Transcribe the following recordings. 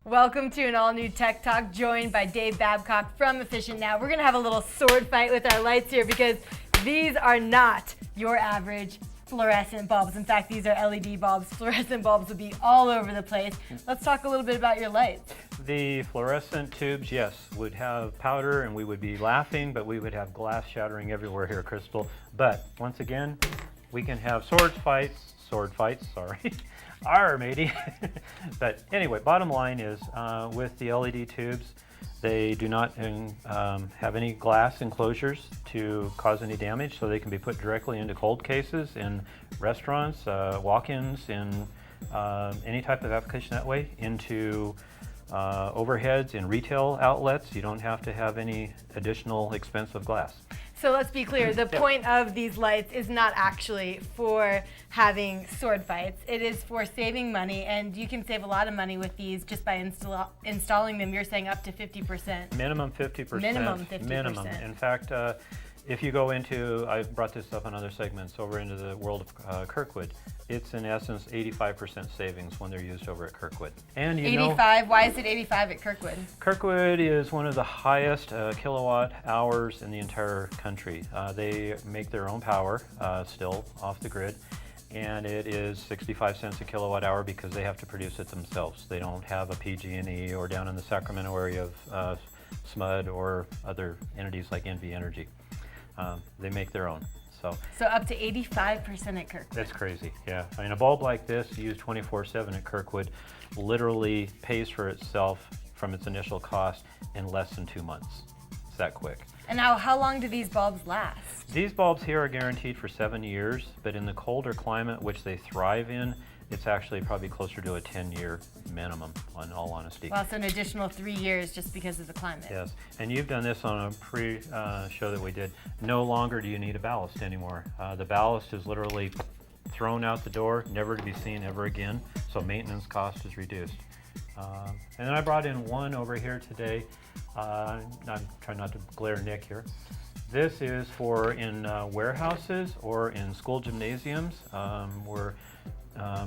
Welcome to an all-new Tech Talk, joined by Dave Babcock from Efficient Now. We're going to have a little sword fight with our lights here because these are not your average fluorescent bulbs. In fact, these are LED bulbs. Fluorescent bulbs would be all over the place. Let's talk a little bit about your lights. The fluorescent tubes, yes, would have powder and we would be laughing, but we would have glass shattering everywhere here, Crystal. But once again, we can have sword fights, Arr, matey. But anyway, bottom line is with the LED tubes, they do not have any glass enclosures to cause any damage, so they can be put directly into cold cases in restaurants, walk-ins, in any type of application that way, into overheads in retail outlets. You don't have to have any additional expensive glass. So let's be clear, the point of these lights is not actually for having sword fights. It is for saving money, and you can save a lot of money with these just by installing them. You're saying up to 50%. Minimum 50%. Minimum 50%. Minimum. In fact, if you go into, I brought this up in other segments, over into the world of Kirkwood, it's in essence 85% savings when they're used over at Kirkwood. And you 85? Why is it 85 at Kirkwood? Kirkwood is one of the highest kilowatt hours in the entire country. They make their own power still off the grid, and it is 65 cents a kilowatt hour because they have to produce it themselves. They don't have a PG&E or down in the Sacramento area of SMUD or other entities like NV Energy. They make their own. So up to 85% at Kirkwood. That's crazy, yeah. I mean, a bulb like this used 24/7 at Kirkwood literally pays for itself from its initial cost in less than 2 months. It's that quick. And now, how long do these bulbs last? These bulbs here are guaranteed for 7 years, but in the colder climate which they thrive in, it's actually probably closer to a 10-year minimum, in all honesty. Wow, so an additional 3 years just because of the climate. Yes, and you've done this on a pre-show that we did. No longer do you need a ballast anymore. The ballast is literally thrown out the door, never to be seen ever again, so maintenance cost is reduced. And then I brought in one over here today. I'm trying not to glare Nick here. This is for in warehouses or in school gymnasiums. We're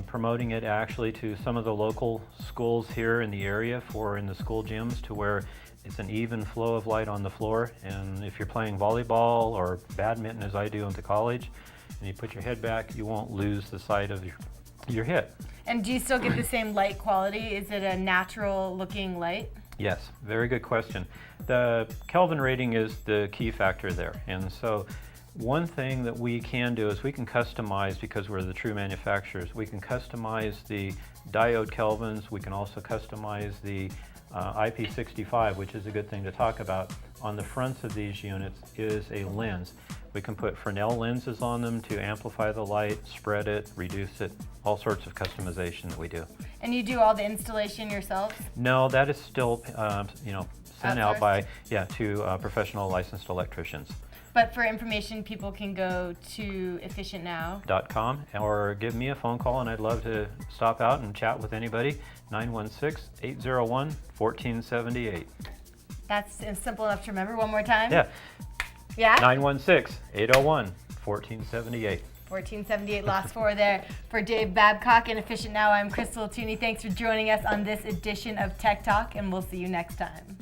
promoting it actually to some of the local schools here in the area for in the school gyms, to where it's an even flow of light on the floor. And if you're playing volleyball or badminton, as I do into college, and you put your head back, you won't lose the sight of your hit. And do you still get the same light quality? Is it a natural looking light? Yes, very good question. The Kelvin rating is the key factor there. And so one thing that we can do is we can customize, because we're the true manufacturers, we can customize the diode kelvins. We can also customize the IP65, which is a good thing to talk about. On the fronts of these units is a lens. We can put Fresnel lenses on them to amplify the light, spread it, reduce it, all sorts of customization that we do. And you do all the installation yourself? No, that is still sent out by, to professional licensed electricians. But for information, people can go to efficientnow.com or give me a phone call, and I'd love to stop out and chat with anybody. 916-801-1478. That's simple enough to remember. One more time? Yeah. Yeah? 916-801-1478. 1478, last four there. For Dave Babcock and Efficient Now, I'm Crystal Tooney. Thanks for joining us on this edition of Tech Talk, and we'll see you next time.